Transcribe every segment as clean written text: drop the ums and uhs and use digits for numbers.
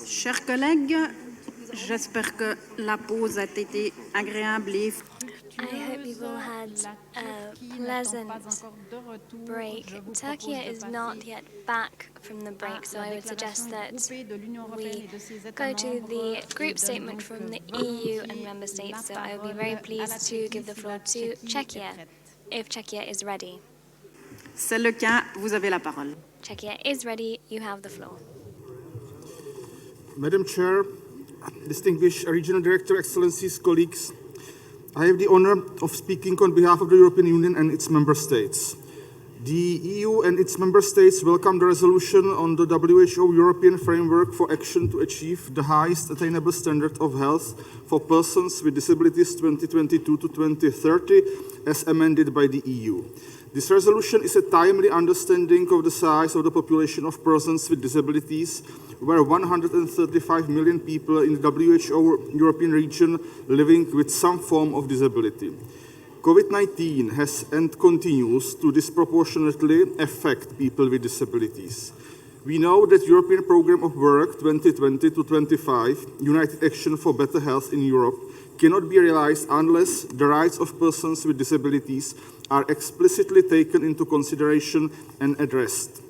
Chers collègues, j'espère que la pause a été agréable et I hope you've all had a pleasant break. Turkey is not yet back from the break, so I would suggest that we go to the group statement from the EU and member states. So I will be very pleased to give the floor to Czechia, if Czechia is ready. c'est le cas, vous avez la parole. Czechia is ready, you have the floor. Madam Chair, distinguished Regional Director, Excellencies, colleagues, I have the honor of speaking on behalf of the European Union and its member states. The EU and its member states welcome the resolution on the WHO European Framework for Action to Achieve the Highest Attainable Standard of Health for Persons with Disabilities 2022 to 2030 as amended by the EU. This resolution is a timely understanding of the size of the population of persons with disabilities, where 135 million people in the WHO European region living with some form of disability. COVID-19 has and continues to disproportionately affect people with disabilities. We know that European Programme of Work 2020 to 25, United Action for Better Health in Europe, cannot be realized unless the rights of persons with disabilities are explicitly taken into consideration and addressed.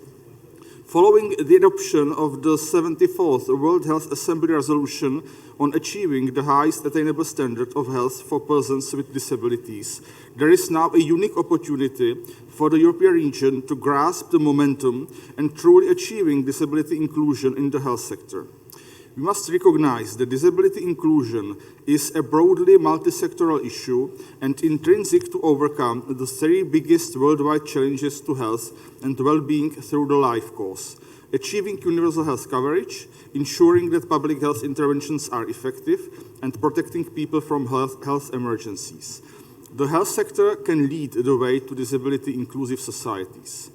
Following the adoption of the 74th World Health Assembly resolution on achieving the highest attainable standard of health for persons with disabilities, there is now a unique opportunity for the European region to grasp the momentum and truly achieving disability inclusion in the health sector. We must recognize that disability inclusion is a broadly multi-sectoral issue and intrinsic to overcome the three biggest worldwide challenges to health and well-being through the life course: achieving universal health coverage, ensuring that public health interventions are effective, and protecting people from health emergencies. The health sector can lead the way to disability-inclusive societies.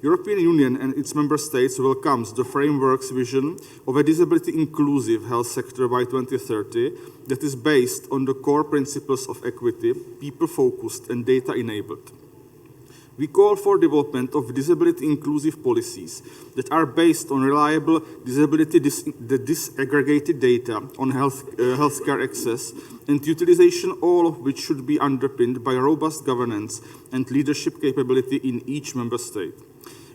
European Union and its member states welcomes the framework's vision of a disability-inclusive health sector by 2030 that is based on the core principles of equity, people-focused and data-enabled. We call for development of disability-inclusive policies that are based on reliable disability disaggregated data on healthcare access and utilization, all of which should be underpinned by robust governance and leadership capability in each member state.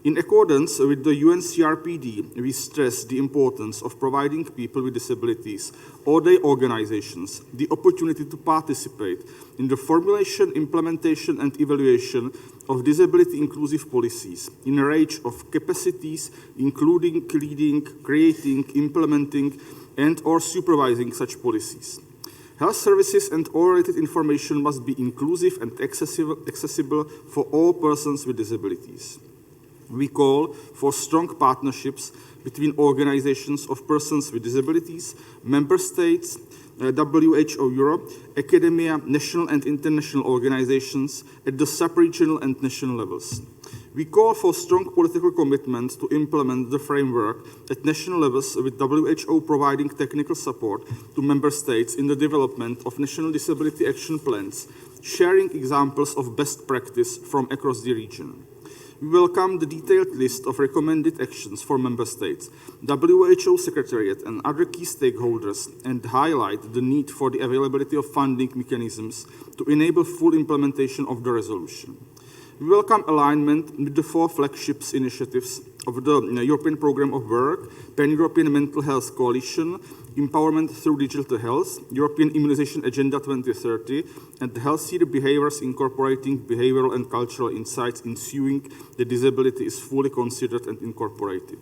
In accordance with the UNCRPD, we stress the importance of providing people with disabilities or their organizations the opportunity to participate in the formulation, implementation, and evaluation of disability-inclusive policies in a range of capacities, including leading, creating, implementing, and/or supervising such policies. Health services and all related information must be inclusive and accessible for all persons with disabilities. We call for strong partnerships between organizations of persons with disabilities, member states, WHO Europe, academia, national and international organizations at the sub-regional and national levels. We call for strong political commitment to implement the framework at national levels, with WHO providing technical support to member states in the development of national disability action plans, sharing examples of best practice from across the region. We welcome the detailed list of recommended actions for member states, WHO Secretariat and other key stakeholders, and highlight the need for the availability of funding mechanisms to enable full implementation of the resolution. We welcome alignment with the four flagships initiatives of the European Programme of Work, Pan-European Mental Health Coalition, Empowerment through Digital Health, European Immunization Agenda 2030, and healthier behaviors incorporating behavioral and cultural insights, ensuring that disability is fully considered and incorporated.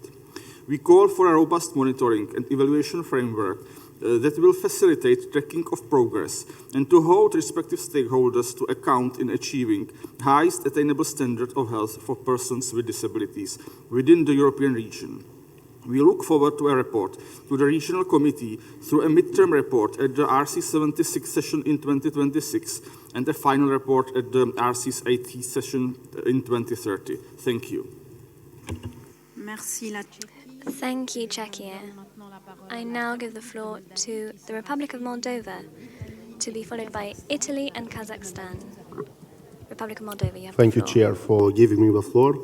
We call for a robust monitoring and evaluation framework that will facilitate tracking of progress and to hold respective stakeholders to account in achieving highest attainable standard of health for persons with disabilities within the European region. We look forward to a report to the Regional Committee through a midterm report at the RC76 session in 2026 and a final report at the RC80 session in 2030. Thank you. Merci la Thank you, Czechia. I now give the floor to the Republic of Moldova, to be followed by Italy and Kazakhstan. Republic of Moldova, you have the floor. Thank you, Chair, for giving me the floor.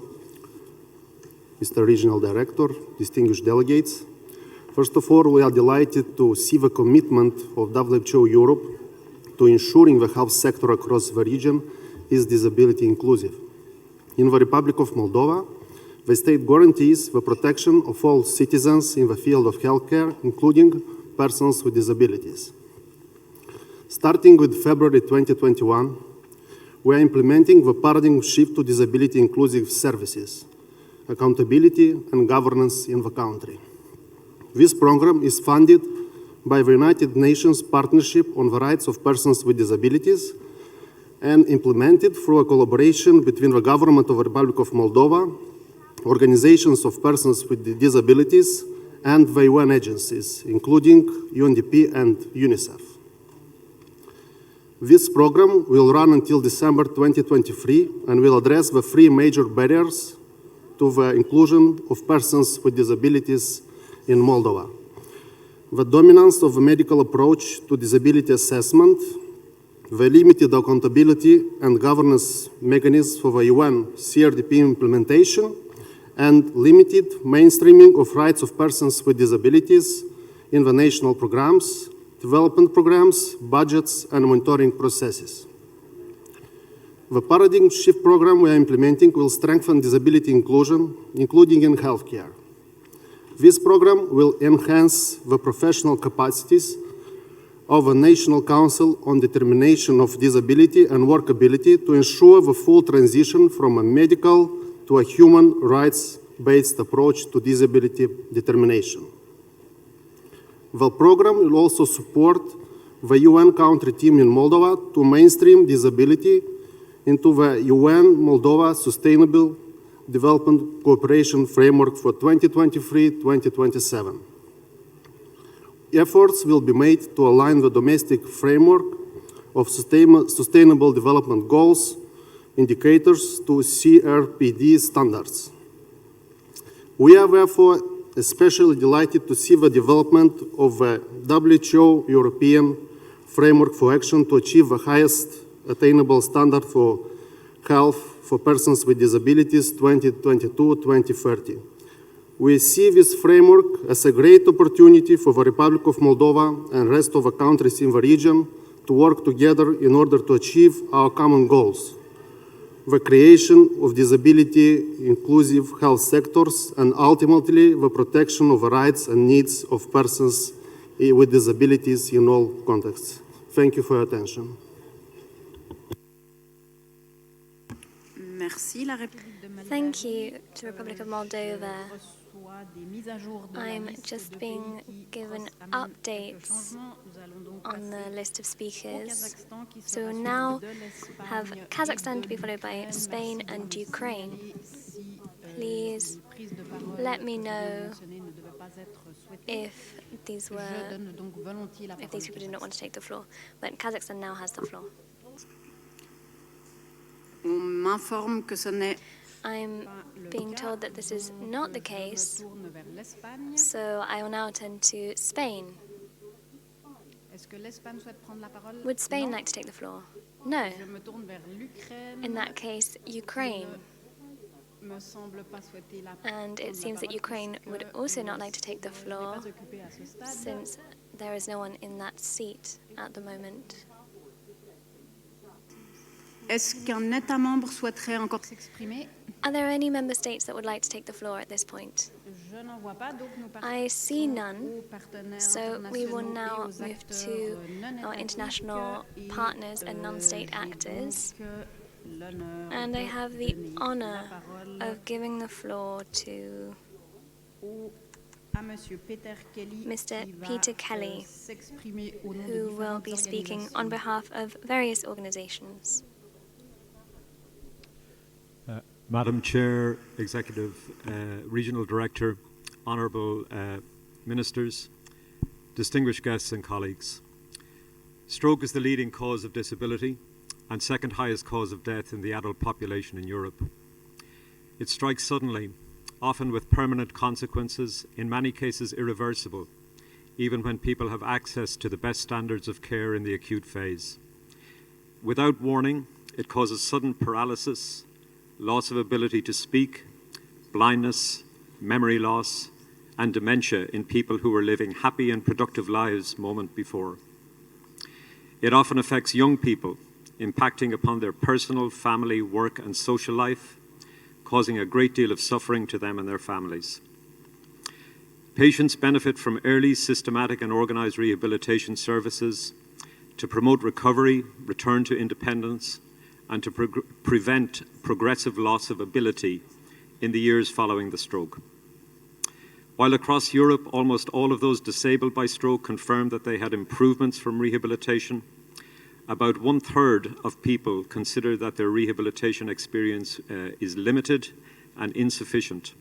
Mr. Regional Director, distinguished delegates, First of all, we are delighted to see the commitment of WHO Europe to ensuring the health sector across the region is disability inclusive. In the Republic of Moldova, the state guarantees the protection of all citizens in the field of healthcare, including persons with disabilities. Starting with February 2021, we are implementing the paradigm shift to disability inclusive services, accountability and governance in the country. This program is funded by the United Nations Partnership on the Rights of Persons with Disabilities and implemented through a collaboration between the Government of the Republic of Moldova, organizations of persons with disabilities, and the UN agencies, including UNDP and UNICEF. This program will run until December 2023 and will address the three major barriers to the inclusion of persons with disabilities in Moldova: the dominance of the medical approach to disability assessment, the limited accountability and governance mechanisms for the UN CRDP implementation, and limited mainstreaming of rights of persons with disabilities in the national programs, development programs, budgets, and monitoring processes. The paradigm shift program we are implementing will strengthen disability inclusion, including in healthcare. This program will enhance the professional capacities of a National Council on Determination of Disability and Workability to ensure the full transition from a medical to a human rights-based approach to disability determination. The program will also support the UN country team in Moldova to mainstream disability into the UN Moldova Sustainable Development Cooperation Framework for 2023-2027. Efforts will be made to align the domestic framework of Sustainable Development Goals indicators to CRPD standards. We are therefore especially delighted to see the development of a WHO European Framework for Action to achieve the highest attainable standard for health for persons with disabilities 2022-2030. We see this framework as a great opportunity for the Republic of Moldova and the rest of the countries in the region to work together in order to achieve our common goals: the creation of disability-inclusive health sectors, and ultimately the protection of the rights and needs of persons with disabilities in all contexts. Thank you for your attention. Merci. La République de Moldavie. Thank you to the Republic of Moldova. I'm just being given updates on the list of speakers. So we'll now have Kazakhstan to be followed by Spain and Ukraine. Please let me know if these people did not want to take the floor. But Kazakhstan now has the floor. On m'informe que ce n'est I'm being told that this is not the case, so I will now turn to Spain. Would Spain like to take the floor? No. In that case, Ukraine. And it seems that Ukraine would also not like to take the floor, since there is no one in that seat at the moment. Est-ce qu'un État membre souhaiterait encore s'exprimer? Are there any member states that would like to take the floor at this point? I see none, so we will now move to our international partners and non-state actors. And I have the honor of giving the floor to Mr. Peter Kelly, who will be speaking on behalf of various organizations. Madam Chair, Executive Regional Director, Honourable Ministers, distinguished guests and colleagues. Stroke is the leading cause of disability and second highest cause of death in the adult population in Europe. It strikes suddenly, often with permanent consequences, in many cases irreversible, even when people have access to the best standards of care in the acute phase. Without warning, it causes sudden paralysis, loss of ability to speak, blindness, memory loss, and dementia in people who were living happy and productive lives moment before. It often affects young people, impacting upon their personal, family, work and social life, causing a great deal of suffering to them and their families. Patients benefit from early, systematic and organised rehabilitation services to promote recovery, return to independence, and to prevent progressive loss of ability in the years following the stroke. While across Europe, almost all of those disabled by stroke confirmed that they had improvements from rehabilitation, about 1/3 of people consider that their rehabilitation experience is limited and insufficient.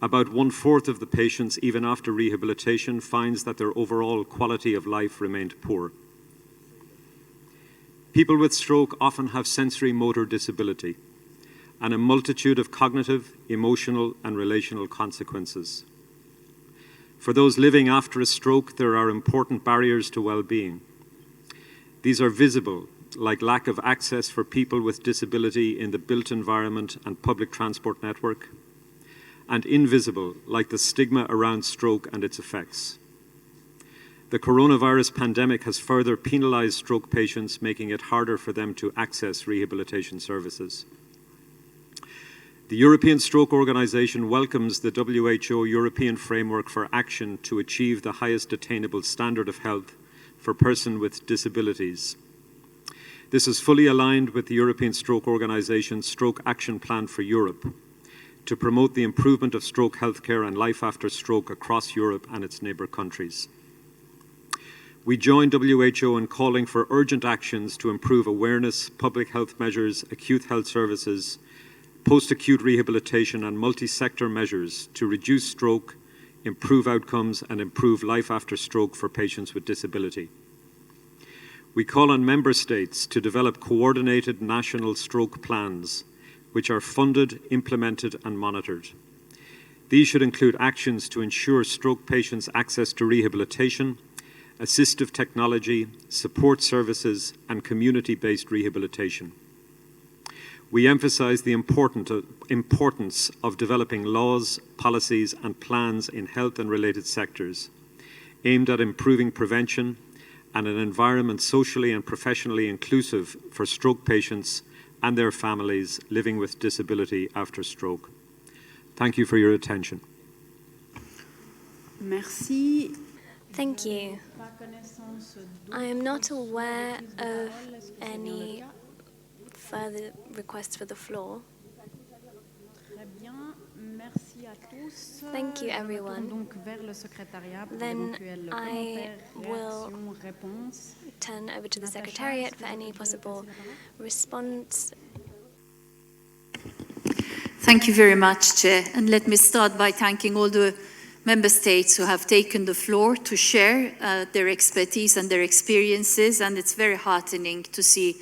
About 1/4 of the patients, even after rehabilitation, finds that their overall quality of life remained poor. People with stroke often have sensory motor disability and a multitude of cognitive, emotional, and relational consequences. For those living after a stroke, there are important barriers to well-being. These are visible, like lack of access for people with disability in the built environment and public transport network, and invisible, like the stigma around stroke and its effects. The coronavirus pandemic has further penalised stroke patients, making it harder for them to access rehabilitation services. The European Stroke Organisation welcomes the WHO European Framework for Action to achieve the highest attainable standard of health for persons with disabilities. This is fully aligned with the European Stroke Organisation's Stroke Action Plan for Europe to promote the improvement of stroke healthcare and life after stroke across Europe and its neighbour countries. We join WHO in calling for urgent actions to improve awareness, public health measures, acute health services, post-acute rehabilitation and multi-sector measures to reduce stroke, improve outcomes and improve life after stroke for patients with disability. We call on Member States to develop coordinated national stroke plans which are funded, implemented and monitored. These should include actions to ensure stroke patients access to rehabilitation, assistive technology, support services and community-based rehabilitation. We emphasise the importance of developing laws, policies and plans in health and related sectors aimed at improving prevention and an environment socially and professionally inclusive for stroke patients and their families living with disability after stroke. Thank you for your attention. Merci. Thank you. I am not aware of any further requests for the floor. Thank you, everyone. Then I will turn over to the Secretariat for any possible response. Thank you very much, Chair. And let me start by thanking all the Member States who have taken the floor to share their expertise and their experiences. And it's very heartening to see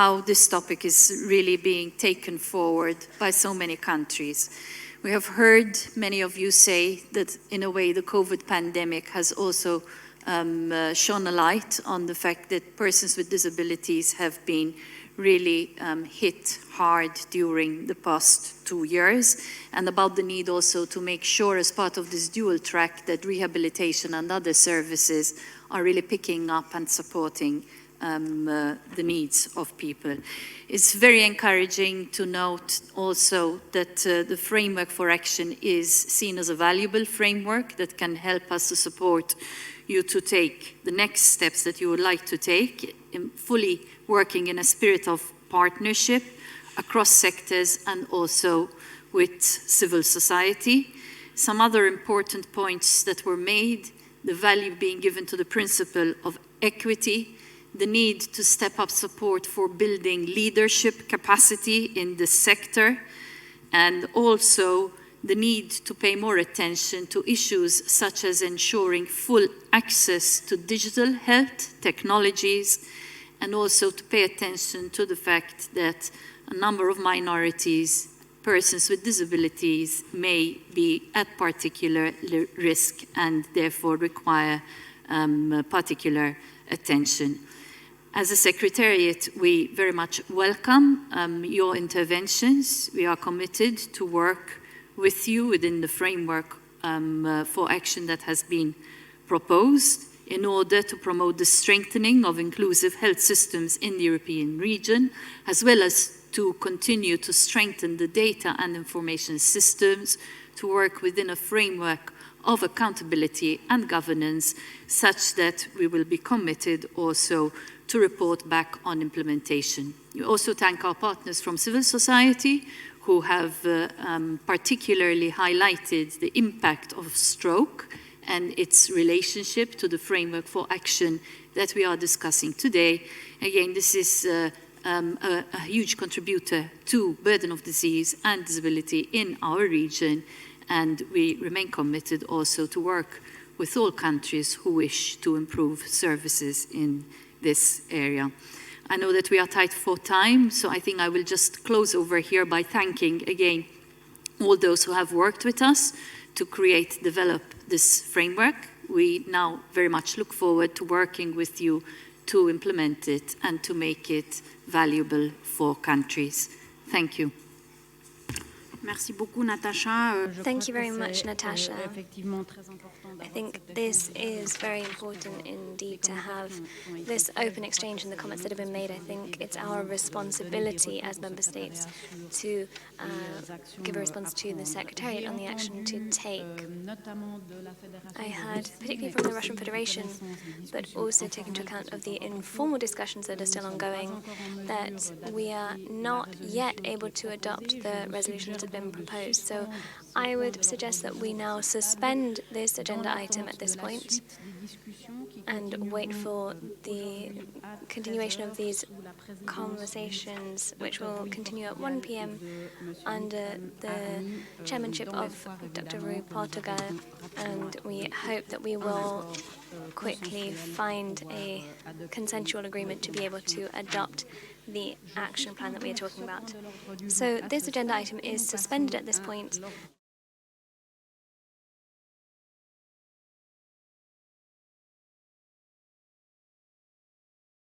how this topic is really being taken forward by so many countries. We have heard many of you say that, in a way, the COVID pandemic has also shone a light on the fact that persons with disabilities have been really hit hard during the past 2 years, and about the need also to make sure, as part of this dual track, that rehabilitation and other services are really picking up and supporting the needs of people. It's very encouraging to note also that the framework for action is seen as a valuable framework that can help us to support you to take the next steps that you would like to take, fully working in a spirit of partnership across sectors and also with civil society. Some other important points that were made: the value being given to the principle of equity, the need to step up support for building leadership capacity in the sector, and also the need to pay more attention to issues such as ensuring full access to digital health technologies, and also to pay attention to the fact that a number of minorities, persons with disabilities, may be at particular risk and therefore require particular attention. As a Secretariat, we very much welcome your interventions. We are committed to work with you within the framework for action that has been proposed in order to promote the strengthening of inclusive health systems in the European region, as well as to continue to strengthen the data and information systems, to work within a framework of accountability and governance, such that we will be committed also to report back on implementation. We also thank our partners from civil society who have particularly highlighted the impact of stroke and its relationship to the framework for action that we are discussing today. Again, this is a huge contributor to burden of disease and disability in our region, and we remain committed also to work with all countries who wish to improve services in this area. I know that we are tight for time, so I think I will just close over here by thanking again all those who have worked with us to develop this framework. We now very much look forward to working with you to implement it and to make it valuable for countries. Thank you. Merci beaucoup, Natasha. Thank you very much, Natasha. I think this is very important indeed to have this open exchange and the comments that have been made. I think it's our responsibility as member states to give a response to the Secretariat on the action to take. I heard, particularly from the Russian Federation, but also take into account of the informal discussions that are still ongoing, that we are not yet able to adopt the resolutions that have been proposed. So I would suggest that we now suspend this agenda item at this point and wait for the continuation of these conversations, which will continue at 1 p.m. under the chairmanship of Dr. Rui Portugal, and we hope that we will quickly find a consensual agreement to be able to adopt the action plan that we are talking about. So this agenda item is suspended at this point.